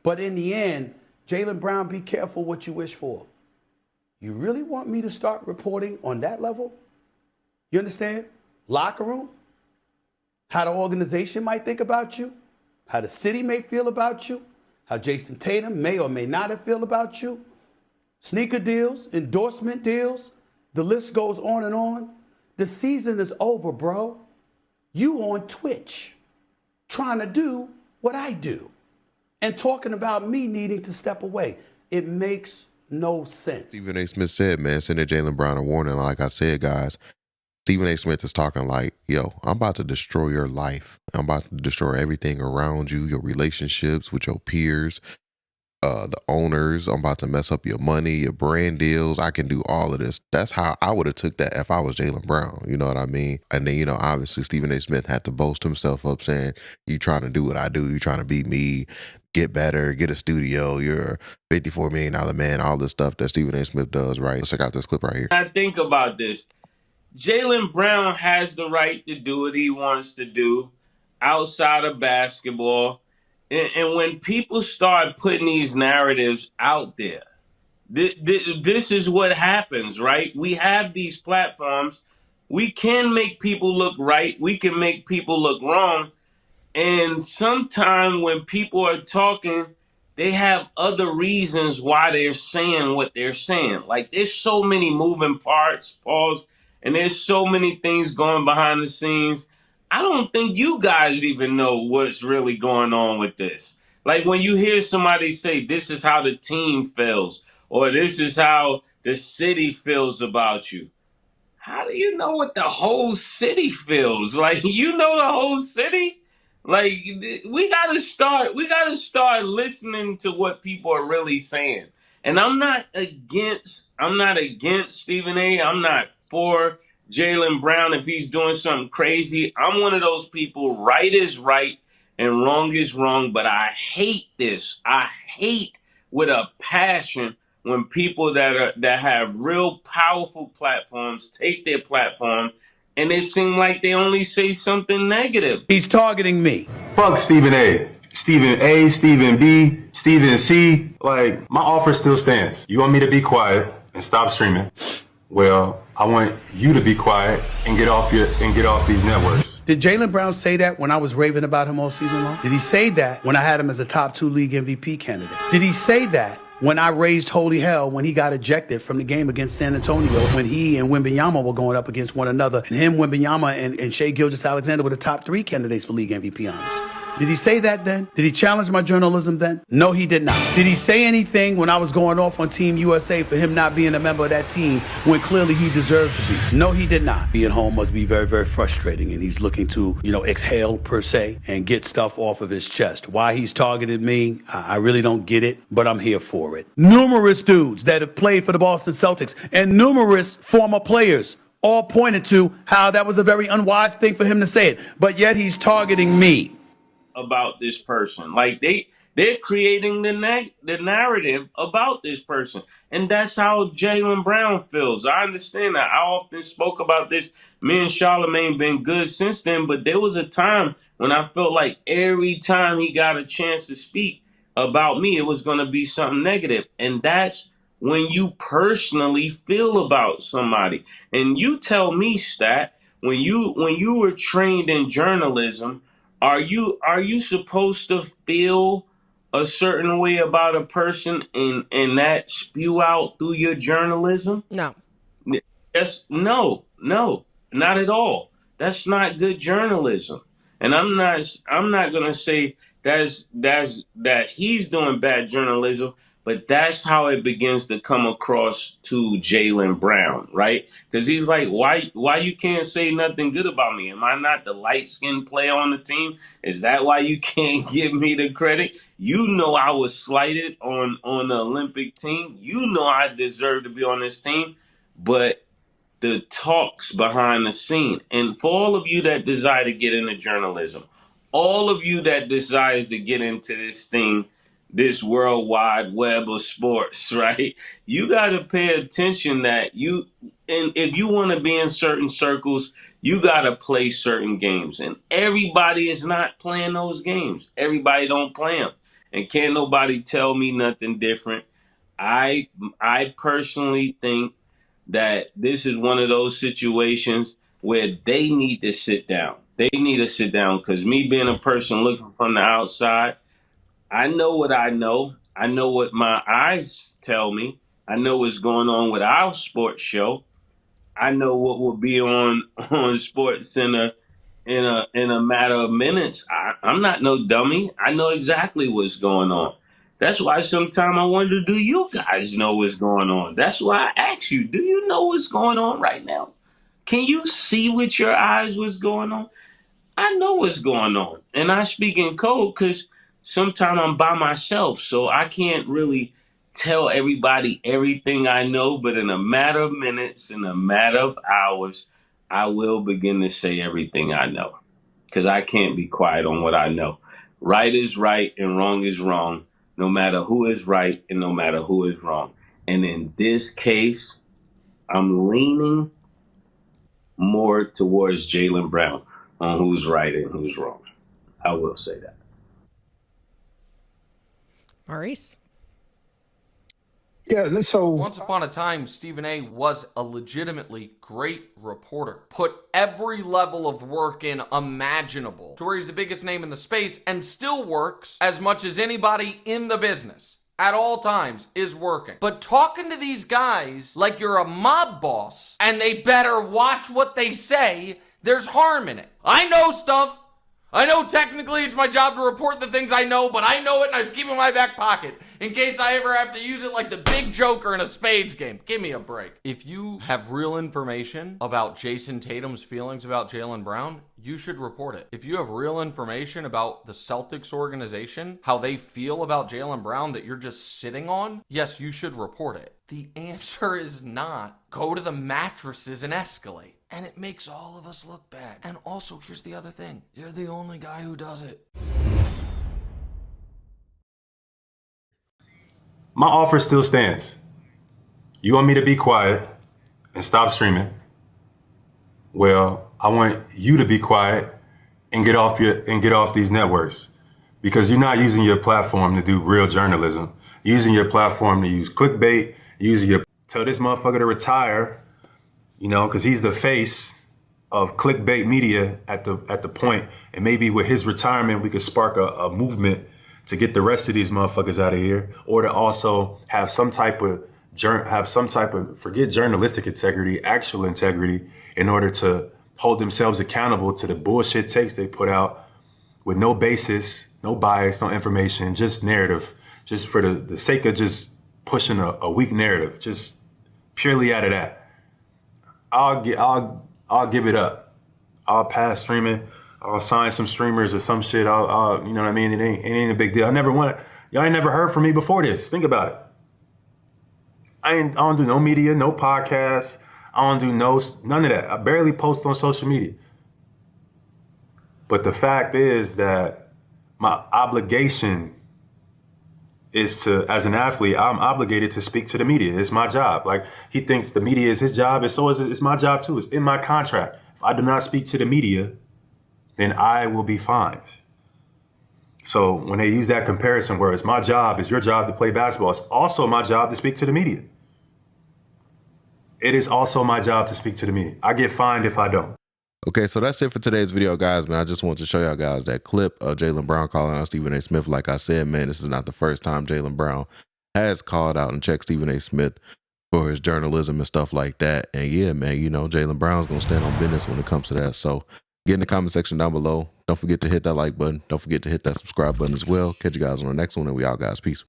But in the end, Jaylen Brown, be careful what you wish for. You really want me to start reporting on that level? You understand? Locker room? How the organization might think about you? How the city may feel about you? How Jason Tatum may or may not have feel about you? Sneaker deals, endorsement deals, the list goes on and on. The season is over, bro. You on Twitch trying to do what I do and talking about me needing to step away. It makes no sense. Stephen A. Smith said, man, send Jaylen Brown a warning. Like I said, guys, Stephen A. Smith is talking like, yo, I'm about to destroy your life. I'm about to destroy everything around you, your relationships with your peers, the owners. I'm about to mess up your money, your brand deals. I can do all of this. That's how I would have took that if I was Jaylen Brown. You know what I mean? And then, obviously Stephen A. Smith had to boast himself up saying, you trying to do what I do. You trying to beat me, get better, get a studio. You're a $54 million man, all this stuff that Stephen A. Smith does, right? Let's check out this clip right here. I think about this. Jaylen Brown has the right to do what he wants to do outside of basketball. And when people start putting these narratives out there, this is what happens, right? We have these platforms. We can make people look right. We can make people look wrong. And sometimes when people are talking, they have other reasons why they're saying what they're saying. Like, there's so many moving parts, pause, and there's so many things going behind the scenes. I don't think you guys even know what's really going on with this. Like, when you hear somebody say, this is how the team feels, or this is how the city feels about you. How do you know what the whole city feels? Like, you know the whole city? Like, we gotta start listening to what people are really saying. And I'm not against Stephen A. I'm not for Jaylen Brown if he's doing something crazy. I'm one of those people, right is right and wrong is wrong, but I hate this. I hate with a passion when people that have real powerful platforms take their platform and it seems like they only say something negative. He's targeting me. Fuck Stephen A. Stephen A, Stephen B, Stephen C. Like, my offer still stands. You want me to be quiet and stop streaming? Well, I want you to be quiet and get off these networks. Did Jaylen Brown say that when I was raving about him all season long? Did he say that when I had him as a top 2 league MVP candidate? Did he say that when I raised holy hell when he got ejected from the game against San Antonio, when he and Wembanyama were going up against one another, and him, Wembanyama, and Shai Gilgeous-Alexander were the top 3 candidates for league MVP honors? Did he say that then? Did he challenge my journalism then? No, he did not. Did he say anything when I was going off on Team USA for him not being a member of that team when clearly he deserved to be? No, he did not. Being home must be very, very frustrating, and he's looking to, exhale per se and get stuff off of his chest. Why he's targeted me, I really don't get it, but I'm here for it. Numerous dudes that have played for the Boston Celtics and numerous former players all pointed to how that was a very unwise thing for him to say it, but yet he's targeting me. About this person. Like, they're creating the narrative about this person. And that's how Jaylen Brown feels. I understand that. I often spoke about this. Me and Charlamagne been good since then, but there was a time when I felt like every time he got a chance to speak about me, it was going to be something negative. And that's when you personally feel about somebody. And you tell me, Stat, when you were trained in journalism, Are you supposed to feel a certain way about a person and that spew out through your journalism? No. No, not at all. That's not good journalism. And I'm not gonna say that he's doing bad journalism, but that's how it begins to come across to Jaylen Brown, right? Because he's like, why you can't say nothing good about me? Am I not the light-skinned player on the team? Is that why you can't give me the credit? You know I was slighted on the Olympic team. You know I deserve to be on this team. But the talks behind the scene, and for all of you that desire to get into journalism, all of you that desires to get into this thing, this world wide web of sports, right? You got to pay attention that if you want to be in certain circles, you got to play certain games. And everybody is not playing those games. Everybody don't play them. and can't nobody tell me nothing different. I personally think that this is one of those situations where they need to sit down. They need to sit down because me being a person looking from the outside, I know what I know. I know what my eyes tell me. I know what's going on with our sports show. I know what will be on Sports Center in a matter of minutes. I'm not no dummy. I know exactly what's going on. That's why sometimes I wonder, do you guys know what's going on? That's why I ask you, do you know what's going on right now? Can you see with your eyes what's going on? I know what's going on. And I speak in code because sometimes I'm by myself, so I can't really tell everybody everything I know, but in a matter of minutes, in a matter of hours, I will begin to say everything I know because I can't be quiet on what I know. Right is right and wrong is wrong, no matter who is right and no matter who is wrong. And in this case, I'm leaning more towards Jaylen Brown on who's right and who's wrong. I will say that. Maurice? Yeah, so Once upon a time, Stephen A. was a legitimately great reporter. Put every level of work in imaginable to where he's the biggest name in the space and still works as much as anybody in the business. At all times is working. But talking to these guys like you're a mob boss and they better watch what they say, there's harm in it. I know stuff. I know technically it's my job to report the things I know, but I know it and I just keep it in my back pocket in case I ever have to use it like the big joker in a spades game. Give me a break. If you have real information about Jason Tatum's feelings about Jaylen Brown, you should report it. If you have real information about the Celtics organization, how they feel about Jaylen Brown that you're just sitting on, yes, you should report it. The answer is not go to the mattresses and escalate. And it makes all of us look bad. And also, here's the other thing. You're the only guy who does it. My offer still stands. You want me to be quiet and stop streaming? Well, I want you to be quiet and get off these networks because you're not using your platform to do real journalism. You're using your platform to use clickbait. You're using your tell this motherfucker to retire. You know, because he's the face of clickbait media at the point, and maybe with his retirement, we could spark a movement to get the rest of these motherfuckers out of here, or to also have some type of forget journalistic integrity, actual integrity, in order to hold themselves accountable to the bullshit takes they put out with no basis, no bias, no information, just narrative, just for the sake of just pushing a weak narrative, just purely out of that. I'll give it up. I'll pass streaming. I'll sign some streamers or some shit. I'll you know what I mean? It ain't a big deal. Y'all ain't never heard from me before this. Think about it. I don't do no media, no podcasts. I don't do none of that. I barely post on social media. But the fact is that my obligation is to, as an athlete, I'm obligated to speak to the media. It's my job. Like, he thinks the media is his job, and so is it. It's my job too. It's in my contract. If I do not speak to the media, then I will be fined. So when they use that comparison where it's my job, it's your job to play basketball, it's also my job to speak to the media. It is also my job to speak to the media. I get fined if I don't. Okay, so that's it for today's video, guys, man. I just want to show y'all guys that clip of Jaylen Brown calling out Stephen A. Smith. Like I said, man, this is not the first time Jaylen Brown has called out and checked Stephen A. Smith for his journalism and stuff like that. And yeah, man, you know, Jaylen Brown's going to stand on business when it comes to that. So get in the comment section down below. Don't forget to hit that like button. Don't forget to hit that subscribe button as well. Catch you guys on the next one, and we out, guys. Peace.